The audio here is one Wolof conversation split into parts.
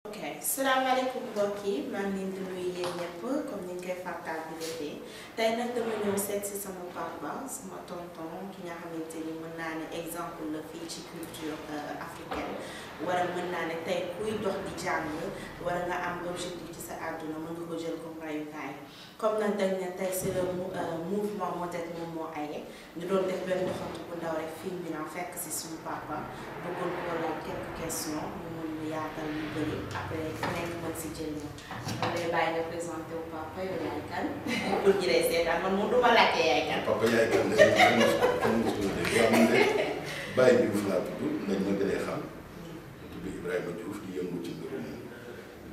ok salaamaaleykum mbokk yi maa ngi leen di nuyu yéen ñëpp comme ni ñu koy fàttal di defee tey nag dama ñëw seet si sama papa sama tonton ki nga xamante ni mën naa ne exemple la fii ci culture africaine wala mën naa ne tey kuy dox di jàng wala nga am objectif ci sa àdduna mën nga ko jël comme rayukaay comme nag dañ ne tey c'est le mouvement moderne moom moo aye ñu doon def benn doxantu bu ndaw rek film bi naa fekk si suñu papa bëggoon ko laaj quelques questions yaatal yu bëri après nekk mën si jël ñu ma lay bàyyi nga présenté wu papa yow yaay kan pour ñi lay seetaan man moom du ma laajte yaay kan. papa yaay kan la kenn mosul dégg waaw man de Baye Diouf laa tudd nañ ma gënee xam tudd Ibrahima Diouf di yëngu ci mbirum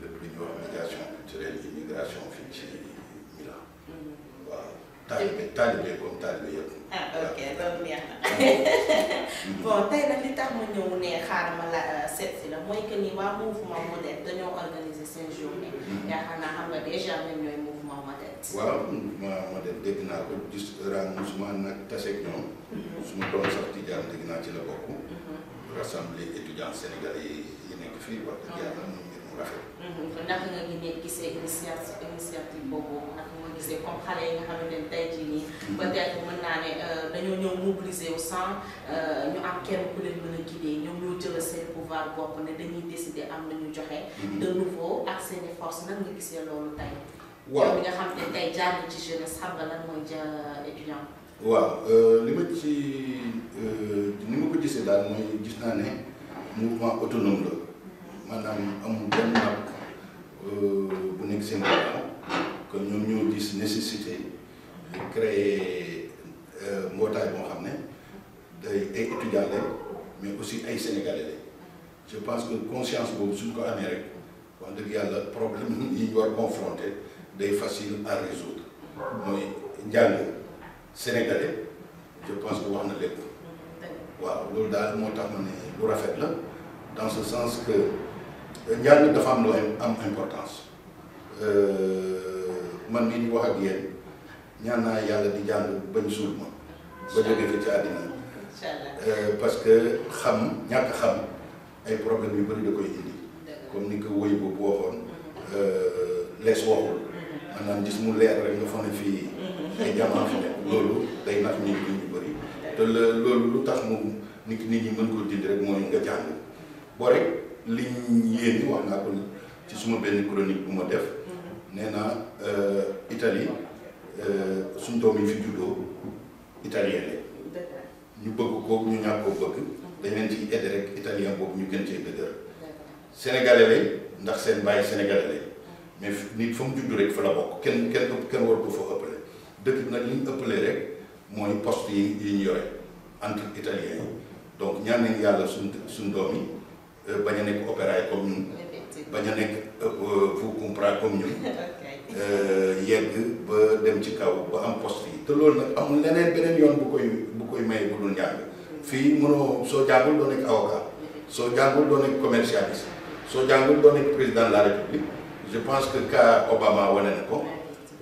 lépp lu ñuy wax médiation culturelle immigration fii ci Milan. waaw taalibe comme taalibe yëpp. ah ok loolu neex na bon tey nag li tax ma ñëw ne xaaral ma la seet si la mooy que ni waa mouvement moderne dañoo organiser seen journée. yaakaar naa xam nga déjà ñoom ñooy mouvement moderne. waaw mouvement moderne dégg naa ko gis ren musuma nag taseeg ñoom. su ma doon sax Tijaan dégg naa ci la bokk. rassemblée étudiants sénégalais yi nekk fii wax dëgg yàlla moom mbir mu rafet. naka nga gisee initiative boobu naka nga gisee comme xale yi nga xamante ne tey jii nii peut-être mën naa ne dañoo ñëw mobiliser wu sans ñu am kenn ku leen mën a guider ñoom ñoo jël seen pouvoir bopp ne dañuy décider am na ñu joxe. de nouveau ak seen i force nan nga gisee loolu tey. waaw yow mi nga xam ne tey jàng ci jeunesse xam nga lan mooy étudiant. waaw li ma ci ni ma ko gisee daal mooy gis naa ne mouvement autonome la maanaam amul benn nag bu nekk seen ginnaaw que ñoom ñoo gis nécessité de créer mbootaay boo xam ne day ay étudiants lañ mais aussi ay sénégalais lañ je pense que conscience boobu suñ ko amee rek wax dëgg yàlla problème yi ñu war confronter day facile à résoudre mooy njàng sénégalais je pense que wax na lépp waaw loolu daal moo tax ma ne lu rafet la dans ce sens que njàng dafa am lu am importance man mii ñu wax ak yéen ñaan naa yàlla di jàng bañ suul ma ba jóge fi ci àddina parce que ñàkk xam ay problèmes yu bëri da koy indi comme ni ko woy boobu waxoon lees waxul maanaam gis mu leer rek nga fa ne fii ay jamono fi nekk loolu day nax nit ñu bëri te loolu lu tax mu nit ñi mën koo dindi rek mooy nga jàng boo rek liñ yéen wax naa ko ci suma benn chronique bu ma def nee naa Italie suñ doom yi fi juddoo italien la ñu bëgg ko ñu ñàkk koo bëgg dañ leen ciy aider rek italien boobu ñu gën cee dëgër sénégalais lañ ndax seen bàyyi sénégalais lañ mais nit fa mu judd rek fa la bokk kenn war ko fa ëppale dëkk bi nag li ñu ëppalee rek mooy poste yi ñu yore entre italiens yi donc ñaan nañu yàlla suñ doom yi bañ a nekk opéraay comme ñun bañ a nekk vous comprendre comme ñun yegg ba dem ci kaw ba am poste yi te loolu nag amul leneen beneen yoon bu koy maye bu dul njàng fii mënoo soo jàngul doo nekk avocat soo jàngul doo nekk commercialiste soo jàngul doo nekk président de la république je pense que cas Obama wane na ko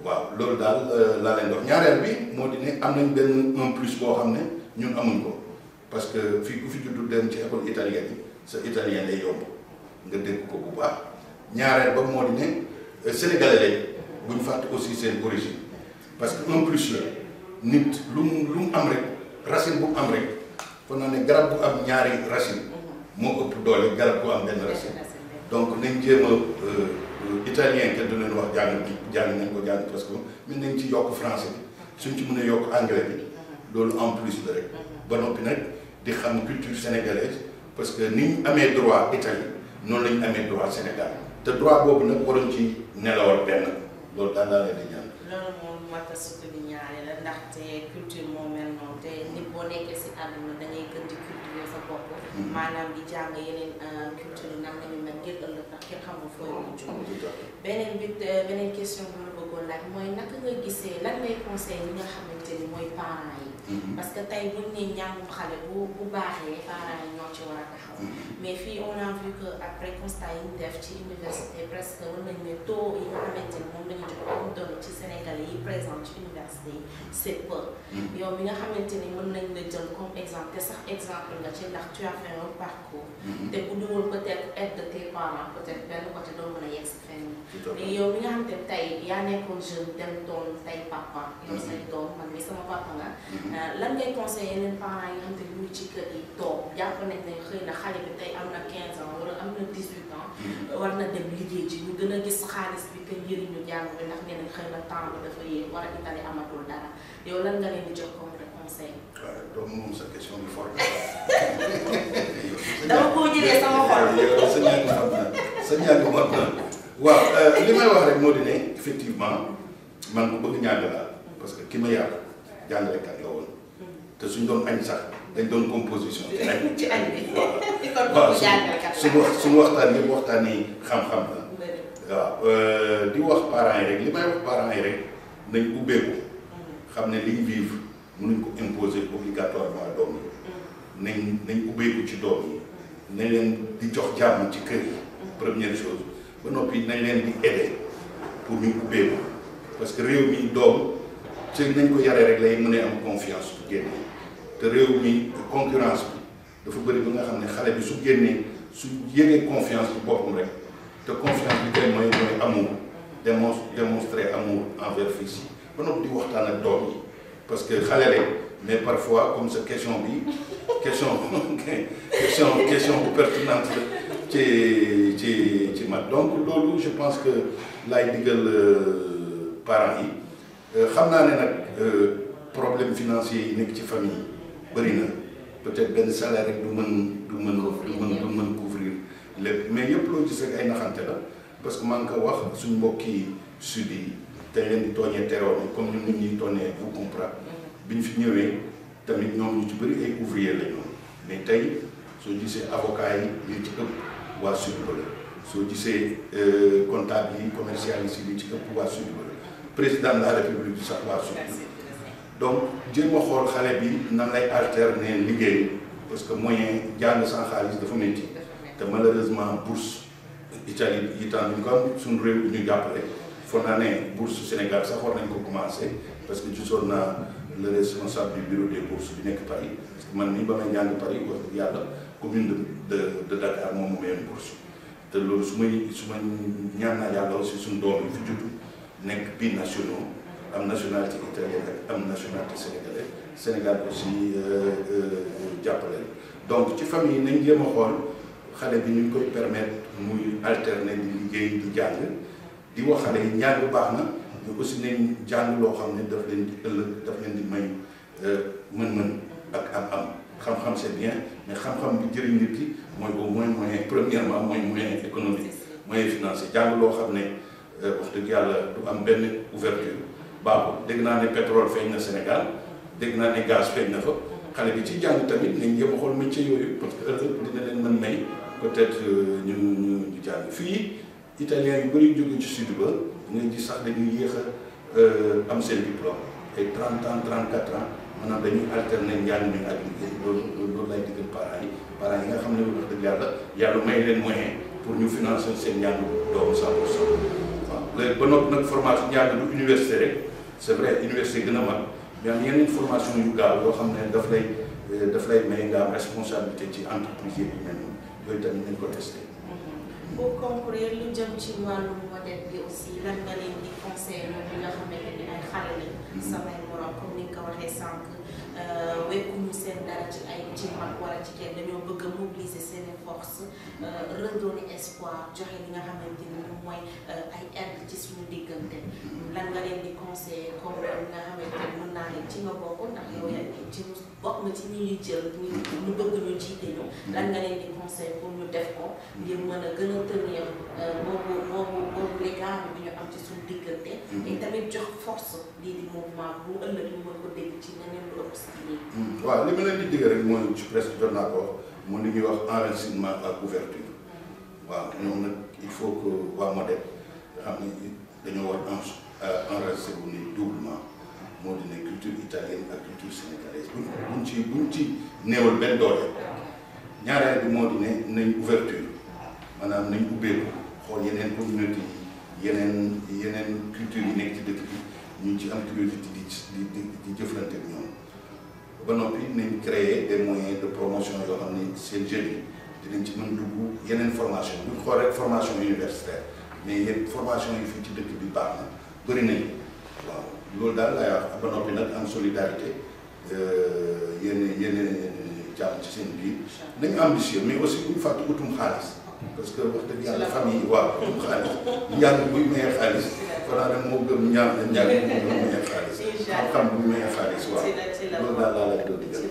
waaw loolu daal laa leen dox ñaareel bi moo di ne am nañ benn un plus boo xam ne ñun amuñ ko parce que fii ku fi juddu dem ci école italienne yi sa italien day yomb nga dégg ko bu baax ñaareel ba moo di ne sénégalais lañ bu ñu fàtte aussi seen origine parce que un plus la nit lu mu am rek racine bu am rek foog naa ne garab bu am ñaari racine moo ëpp doole garab bu am benn racine donc nañ jéem a italien kenn du leen wax jàng nañ ko jàng parce que mën nañ ci yokk français bi suñ ci mën a yokk anglais bi loolu en plus la rek ba noppi nag di xam culture sénégalaise parce que ni ñu amee droit Italie noonu la ñu amee droit Sénégal te droit boobu nag waroon ci nelawal benn loolu daal laa leen di ñaan. loolu moom mat a sukkandiku ñaare la ndaxte culture moo mel noonu te nit boo nekkee si àdduna da ngay gën di culture sa bopp. maanaam di jàng yeneen culture yi nan la ñu mel ngir ëllëg ndax kenn xamul fooy mujj. beneen question bu ma bëggoon laaj mooy naka nga gisee lan ngay conseil ñi nga xamante ni mooy parents yi. parce que tey buñ ne njàngum xale bu baaxee parents yi ñoo ci war a taxaw. mais fii on a vu que après constat yi ñu def ci université presque war nañ ne taux yi nga xamante ni moom la ñu jox comme donné ci Sénégalais yi présent ci université yi c'est peu. yow mi nga xamante ni mën nañ la jël comme exemple te sax exemple nga ci ndax tu as fait un parcours. te bu dul peut-être aide de tes parents peut-être benn côté mais yow mi nga xam te tey yaa nekkoon jeune dem doon tey papa yow say doom man mi sama papa nga lan ngay conseiller yeneen parents yi nga xam te ñu ci kër yi toog jàpp nañ ne xëy na xale bi tey am na 15 ans wala am na 18 ans war na dem liggéey ji ñu gën a gis xaalis bi que njëriñu jàng bi ndax ñeneen xëy na temps bi dafa yéeg war a itali amatul dara yow lan nga leen di jox comme conseil. waaw donc moom sa question bi fort dama koo jëlee sama xol. sa ñaari xam na sa ñaari mot na waaw li may wax rek moo di ne effectivement man ku bëgg ñàng laa parce que ki ma yar jàngalekat la woon te suñ doon añ sax dañ doon composition ci añ ci añ bi waaw suñu waxtaan yëpp waxtaan yi xam-xam la waaw di wax parents yi rek li may wax parents yi rek nañ ubbeeku xam ne liñ vivre mënuñ ko imposer obligatoirement doom yi nañ ubbeeku ci doom yi nañ leen di jox jàmm ci kër yi première chose ba noppi nañ leen di aider pour ñu ubbeeku parce que réew mi doom ci nañ ko yaree rek lay mën a am confiance su génne te réew mi concurrence bi dafa bëri ba nga xam ne xale bi su génnee su yëgee confiance ci boppam rek te confiance bi koy mooy amour démontrer amour envers fils yi ba noppi di waxtaan ak doom yi parce que xale rek mais parfois comme sa question bi question bu pertinente la ci mat donc loolu je pense que laay digal parents yi xam naa ne nag problème financier yi nekk ci famille bëri na peut-être benn salaire rek du mën couvrir lépp mais yëpp loo gis rek ay naxante la parce que maa ngi ko wax suñ mbokki sud yi te leen di tooñee terroir comme ñun nit ñuy tooñee vous comprendre bi ñu fi ñëwee tamit ñoom ñu ci bëri ay ouvrier la ñoom mais tey soo gisee avocat yi ñu ci ëpp waa sud ba la soo gisee comptable yi commercialiste yi ñu ci ëpp waa sud ba la président de la république du sax waa sud donc jéem a xool xale bi nan lay alterner liggéey parce que moyen jàng sans xaalis dafa métti te malheureusement bourse Italie itam ñu ko am suñu réew ñu jàppale foog naa ne bourse Sénégal sax war nañ ko commencé parce que gisoon naa le responsable du bureau des bourses bi nekk Paris parce que man mii ba may jàng Paris wax dëgg yàlla commune de Dakar moom mu mayoon bourse te loolu su ma ñaan naa yàlla aussi suñu doom yi fi juddu nekk binationaux am nationalité italienne ak am nationalité sénégalaise Sénégal aussi jàppale donc ci famille yi nañ jéem a xool xale bi ñu koy permettre muy alterner di liggéey di jàng di wax xale yi njàng baax na mais aussi nañ jàng loo xam ne daf leen di ëllëg daf leen di may mën-mën ak am-am xam-xam c'est bien mais xam-xam bi jëriñ nit ki mooy au moins moyen premièrement mooy moyen économique moyen financier jàng loo xam ne wax dëgg yàlla du am benn ouverture baaxul dégg naa ne pétrole feeñ na Sénégal dégg naa ne gaz feeñ na fa xale bi ci jàng tamit nañ jéem a xool métier yooyu parce que ëllëg dina leen mën may peut-être ñu jàng fii italien yu bëri jóge ci sud ba nga gis sax dañuy yéex a am seen diplôme ay 30 ans 34 ans maanaam dañuy alterner njàng mi ak liggéey loolu lay digal parents yi nga xam ne wax dëgg yàlla may leen moyen pour ñu financer seen njàng doomu 100%. waaw léegi ba noppi nag formation njàng du université rek c'est vrai université gën a mag mais am yeneen formation yu gaaw yoo xam ne daf lay may nga am responsabilité ci entreprise yi mel noonu yooyu tamit nañ ko testé. pour conclure lu jëm ci wàllu modèle bi aussi lan nga leen di conseil ñoom ñi nga xamante ni ay xale lañ samay morom comme ni nga ko waxee sànq wekkuñu seen dara ci mag wala ci kenn dañoo bëgg a mobiliser seen force redonner espoir joxe li nga xamante ni moom mooy ay aide ci suñu diggante lan nga leen di conseiller comme li nga xamante ni mën naa leen ci nga bokk ndax yow ci bokk nga ci ñi ñuy jël ñu bëgg ñu jiite ñu lan nga leen di conseil pour ñu def ko ngir mën a gën a tenir boobu léegi bi ñu am ci suñu diggante et tamit jox force lii di mouvement bu ëllëg ñu mën ko dégg ci neneen lu ëpp si lii. waaw li ma leen di digg rek mooy ci presque jot naa ko mooy li ñuy wax enracinement ak ouverture waaw ñoom nag il faut que waa modèle nga xam ne dañoo war enraciné wu ni doublement moo di ne culture italienne ak culture sénégalaise buñ ci néewal benn doole ñaareel bi moo di ne nañ ouverture maanaam nañ ubbeeku xool yeneen communauté yi yeneen culture yi nekk ci dëkk bi ñu ci am curiosité di jëflante ak ñoom ba noppi nañ créer des moyens de promotion yoo xam ne seen jeunes yi dinañ ci mën dugg yeneen formation bu ñu xool rek formation universitaire mais yéen formation yi fii ci dëkk bi baax na bëri nañu waaw loolu daal laay wax ba noppi nag am solidarité yéen jàpp ci seen biir nañu ambitieux mais aussi bu ñu fàtte utum xaalis parce que wax dëgg yàlla famille waaw utum xaalis njàng buy maye xaalis fanaa rek moo gëm njàng bu maye xaalis xam-xam bu maye xaalis waaw loolu daal laa lay doon digal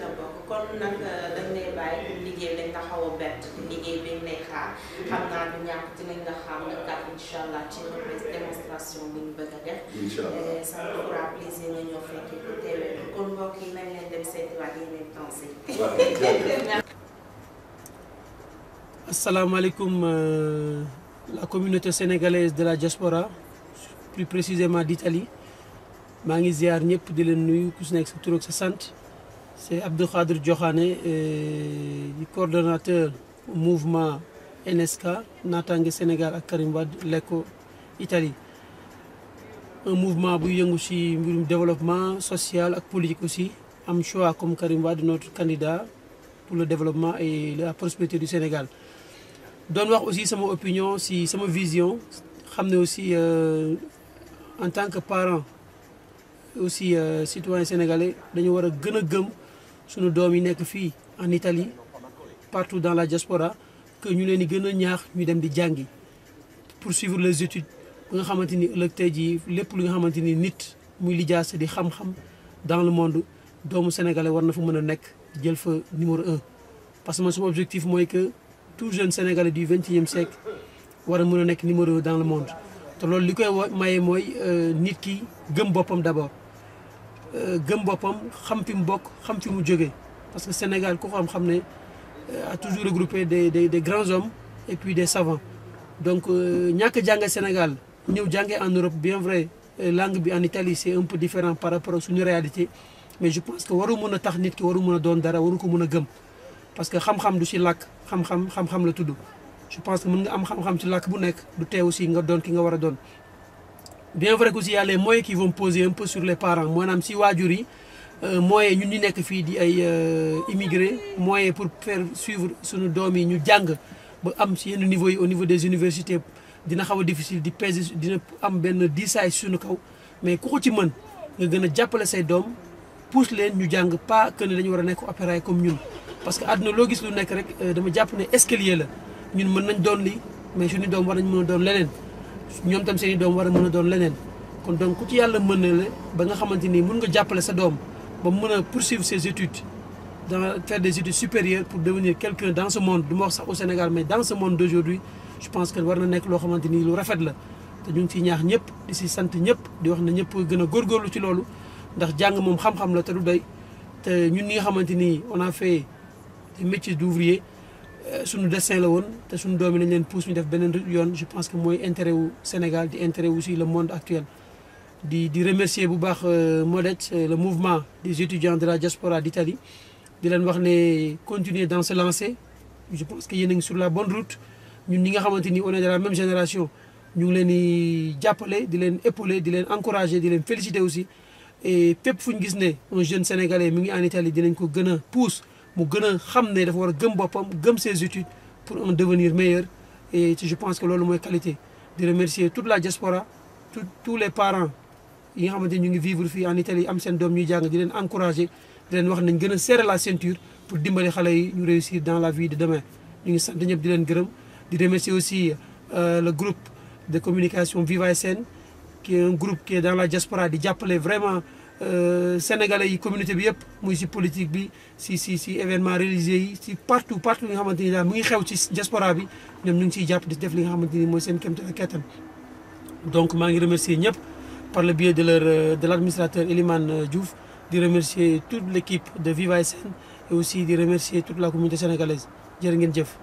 kon nag dañ lay bàyyi pour liggéey dañ la xaw a bett liggéey bi ñu lay xaar xam naa du ñàkk dinañ la xaar le 4 incha allah ci démonstration bi ñu bëgg a def. incha allah ça me fera plaisir nga ñëw fekkee ko teewee kon mbokk yi nañ leen dem seetiwaat yeneen temps yi. Asalaamaaleykum la communauté sénégalaise de la diaspora plus précisément d'Italie maa ngi ziar ñëpp di leen nuyu ku si nekk sa tur ak sa sant. C'est Abdou Khadir Diokhane, coordonnateur mouvement NSK, Natangué Sénégal ak Karim Wade, l'ECO Italie. Un mouvement bu yëngu ci mbirum développement social et politique aussi. Am choix comme Karim Wade, notre candidat pour le développement et la prospérité du Sénégal. Doon wax aussi sama opinion ci sama vision, xam ne aussi en tant que parent aussi citoyen sénégalais dañu war a gën a gëm suñu doom yi nekk fii en Italie partout dans la diaspora que ñu leen di gën a ñaax ñu dem di jàngi poursuivre les études ba nga xamante ni ëllëg tey jii lépp lu nga xamante ni nit muy lijaasa di xam-xam dans le monde doomu sénégalais war na fa mën a nekk jël fa numéro 1. parce que man sama objectif mooy que tout jeune sénégalais du 21e siècle war a mën a nekk numéro 1 dans le monde te loolu li koy maye mooy nit ki gëm boppam d'abord. Gëm boppam xam fi mu bokk xam fi mu jógee parce que Sénégal ku xam ne a toujours regroupé des grands hommes et puis des savants donc ñàkk jànge Sénégal ñëw jànge en Europe bien vrai langue bi en Italie c'est un peu différent par rapport ak suñu réalité mais je pense que waru mën a tax nit ki waru mën a doon dara waru ko mën a gëm parce que xam-xam du ci làkk xam-xam la tudd je pense que mën nga am xam-xam ci làkk bu nekk du tee aussi nga doon ki nga war a doon. Bien vrai que aussi y a les moyens qui vont poser un peu sur les parents maanaam si waajur yi moyens ñun ñu nekk fii di ay immigrés moyens pour faire suivre suñu doom yi ñu jàng ba am si yenn niveau yi au niveau des universités dina xaw a difficile di peser dina am benn diisaay suñu kaw mais ku ko ci mën nga gën a jàppale say doom pousse leen ñu jàng pas que ne dañu war a nekk opérateur comme ñun. parce que àdduna loo gis lu nekk rek dama jàpp ne escalier la ñun mën nañ doon lii mais suñu doom war nañ mën a doon leneen. ñoom tam seen i doom war a mën a doon leneen kon donc ku ci yàlla mën na la ba nga xamante ni mën nga jàppale sa doom ba mën a poursuivre ses études faire des études supérieures pour devenir quelqu'un dans ce monde du ma wax sax au Sénégal mais dans ce monde d'aujourd'hui je pense que war na nekk loo xamante ni lu rafet la te ñu ngi ciy ñaax ñëpp di si sant ñëpp di wax na ñëpp gën a góorgóorlu ci loolu ndax jàng moom xam-xam la te du doy te ñun ñi nga xamante ni on a fait des métiers d'ouvrier suñu destin la woon te suñu doom yi nañ leen pousse ñu def beneen yoon je pense que mooy intérêt wu Sénégal di intérêt wu aussi le monde actuel di remercier bu baax Modette le mouvement des étudiants de la diaspora d'Italie di leen wax ne continuer dans ce lancer je pense que yéen a ngi sur la bonne route ñun ñi nga xamante ni on est de la même génération ñu ngi leen di jàppale di leen épauler di leen encourager di leen féliciter aussi et fépp fu ñu gis ne un jeune sénégalais mi ngi en Italie dinañ ko gën a pousse mu gën a xam ne dafa war a gëm boppam gëm ses études pour un devenir meilleur et je pense que loolu mooy qualité di remercier toute la diaspora tous les parents yi nga xamante ni ñu ngi vivre fii en Italie am seen doom ñuy jàng di leen encourager di leen wax nañ gën a serrer la ceinture pour dimbali xale yi ñu réussir dans la vie de demain ñu ngi sant ñëpp di leen gërëm di remercier aussi le groupe de communication Viva SN qui est un groupe qui est dans la diaspora di jàppale vraiment sénégalais yi communauté bi yëpp muy si politique bi si événement religieux yi si partout li nga xamante ni daal mu ngi xew ci diaspora bi ñoom ñu ngi ciy jàpp di def li nga xamante ni mooy seen kéemtalaay kattan donc maa ngi remercier ñëpp par le biais de l'administrateur Elimane Diouf di remercier toute l'équipe de Viva SN et aussi di remercier toute la communauté sénégalaise jërë ngeen jëf